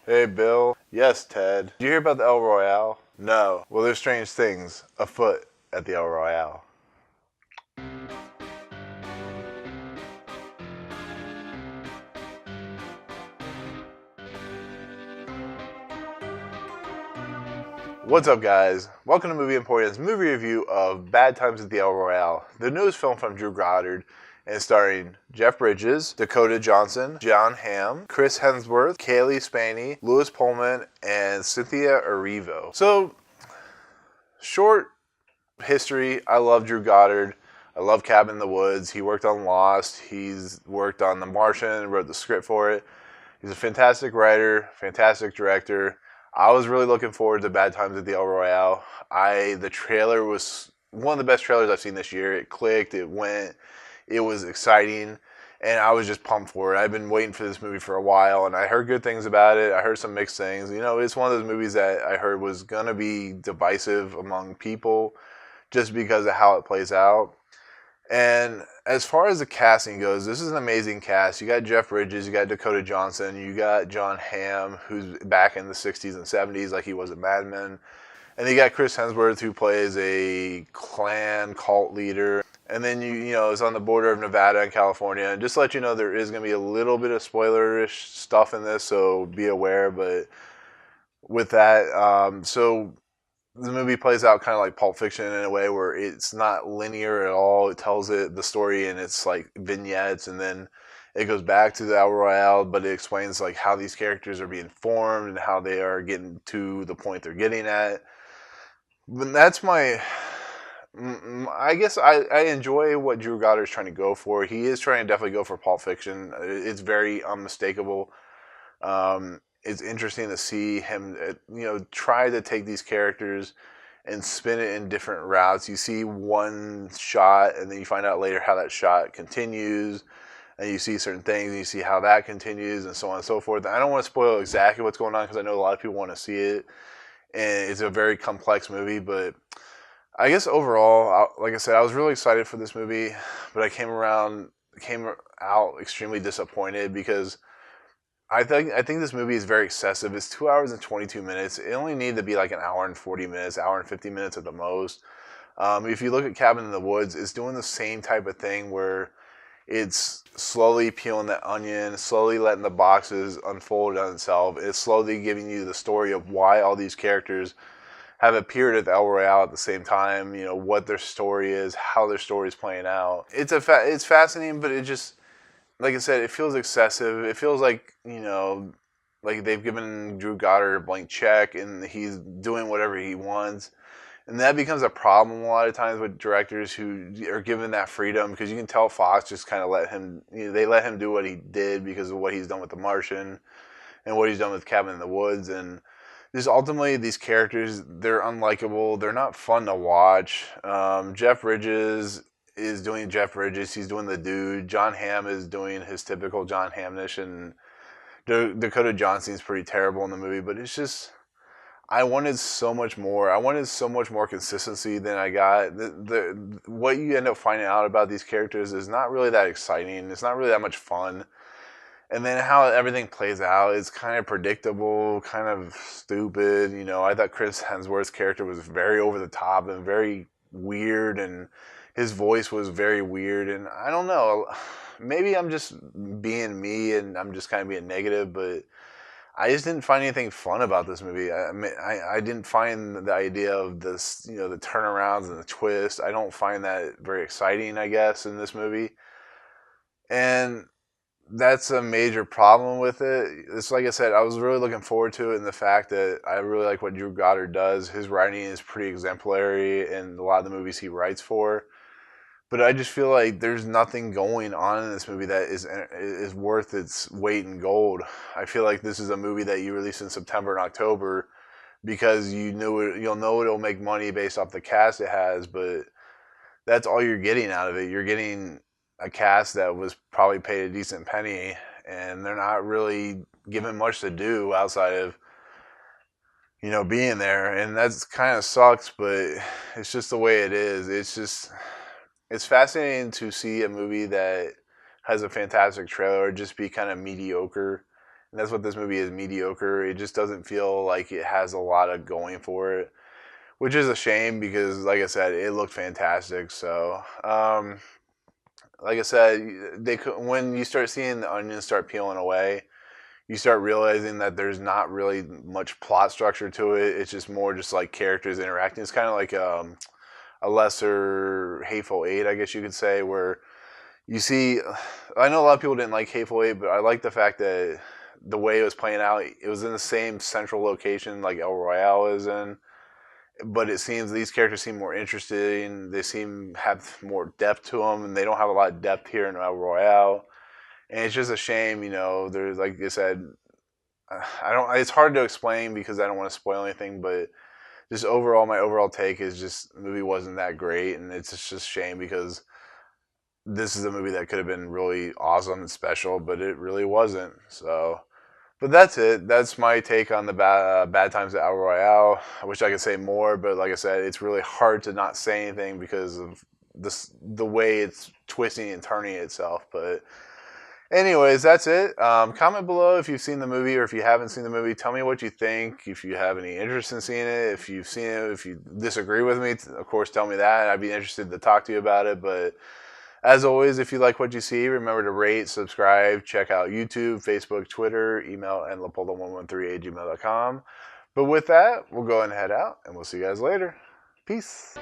Hey, Bill. Yes, Ted. Did you hear about the El Royale? No. Well, there's strange things afoot at the El Royale. What's up, guys? Welcome to Movie Emporium's movie review of Bad Times at the El Royale, the newest film from Drew Goddard, and starring Jeff Bridges, Dakota Johnson, John Hamm, Chris Hemsworth, Kaylee Spaney, Louis Pullman, and Cynthia Erivo. So, short history. I love Drew Goddard. I love Cabin in the Woods. He worked on Lost. He's worked on The Martian, wrote the script for it. He's a fantastic writer, fantastic director. I was really looking forward to Bad Times at the El Royale. The trailer was one of the best trailers I've seen this year. It clicked, it went, it was exciting, and I was just pumped for it. I've been waiting for this movie for a while, and I heard good things about it. I heard some mixed things. You know, it's one of those movies that I heard was going to be divisive among people just because of how it plays out. And as far as the casting goes, this is an amazing cast. You got Jeff Bridges, you got Dakota Johnson, you got John Hamm, who's back in the 60s and 70s like he was in Mad Men. And you got Chris Hemsworth, who plays a Klan cult leader. And then you know, it's on the border of Nevada and California. And just to let you know, there is going to be a little bit of spoilerish stuff in this, so be aware. But with that, so the movie plays out kind of like Pulp Fiction in a way where it's not linear at all. It tells the story in its like vignettes, and then it goes back to the El Royale, but it explains like how these characters are being formed and how they are getting to the point they're getting at. But that's I guess I enjoy what Drew Goddard is trying to go for. He is trying to definitely go for Pulp Fiction. It's very unmistakable. It's interesting to see him, try to take these characters and spin it in different routes. You see one shot, and then you find out later how that shot continues, and you see certain things, and you see how that continues, and so on and so forth. I don't want to spoil exactly what's going on because I know a lot of people want to see it, and it's a very complex movie. But I guess overall, like I said, I was really excited for this movie, but I came out extremely disappointed because I think this movie is very excessive. It's 2 hours and 22 minutes. It only needed to be like an hour and 40 minutes, hour and 50 minutes at the most. If you look at Cabin in the Woods, it's doing the same type of thing where it's slowly peeling the onion, slowly letting the boxes unfold on itself. It's slowly giving you the story of why all these characters have appeared at the El Royale at the same time. You know what their story is, how their story is playing out. It's fascinating, but it just, like I said, it feels excessive. It feels like, like they've given Drew Goddard a blank check and he's doing whatever he wants. And that becomes a problem a lot of times with directors who are given that freedom, because you can tell Fox just kind of let him, they let him do what he did because of what he's done with The Martian and what he's done with Cabin in the Woods. And just ultimately, these characters, they're unlikable. They're not fun to watch. Jeff Bridges is doing Jeff Bridges. He's doing the dude. John Hamm is doing his typical John Hamm-ish, and Dakota Johnson's pretty terrible in the movie. But it's just, I wanted so much more. I wanted so much more consistency than I got. What you end up finding out about these characters is not really that exciting. It's not really that much fun. And then how everything plays out is kind of predictable, kind of stupid. I thought Chris Hemsworth's character was very over the top and very weird, and his voice was very weird. And I don't know, maybe I'm just being me and I'm just kind of being negative, but I just didn't find anything fun about this movie. I didn't find the idea of this, the turnarounds and the twist. I don't find that very exciting, I guess, in this movie. And that's a major problem with it. It's like I said, I was really looking forward to it, and the fact that I really like what Drew Goddard does. His writing is pretty exemplary in a lot of the movies he writes for. But I just feel like there's nothing going on in this movie that is worth its weight in gold. I feel like this is a movie that you release in September and October because you'll know it'll make money based off the cast it has, but that's all you're getting out of it. You're getting a cast that was probably paid a decent penny, and they're not really given much to do outside of, being there. And that's kind of sucks, but it's just the way it is. It's fascinating to see a movie that has a fantastic trailer just be kind of mediocre. And that's what this movie is, mediocre. It just doesn't feel like it has a lot of going for it, which is a shame because, like I said, it looked fantastic. So, like I said, when you start seeing the onions start peeling away, you start realizing that there's not really much plot structure to it. It's just more just like characters interacting. It's kind of like a lesser Hateful Eight, I guess you could say, where you see. I know a lot of people didn't like Hateful Eight, but I like the fact that the way it was playing out, it was in the same central location like El Royale is in. But it seems these characters seem more interesting. They seem have more depth to them, and they don't have a lot of depth here in El Royale. And it's just a shame, There's, like I said, I don't. It's hard to explain because I don't want to spoil anything. But just overall, my overall take is just the movie wasn't that great, and it's just a shame because this is a movie that could have been really awesome and special, but it really wasn't. So, but that's it. That's my take on the bad times at El Royale. I wish I could say more, but like I said, it's really hard to not say anything because of the way it's twisting and turning itself. But anyways, that's it. Comment below if you've seen the movie or if you haven't seen the movie. Tell me what you think. If you have any interest in seeing it, if you've seen it, if you disagree with me, of course, tell me that. I'd be interested to talk to you about it. But as always, if you like what you see, remember to rate, subscribe, check out YouTube, Facebook, Twitter, email, and leopoldo113@gmail.com. But with that, we'll go ahead and head out, and we'll see you guys later. Peace.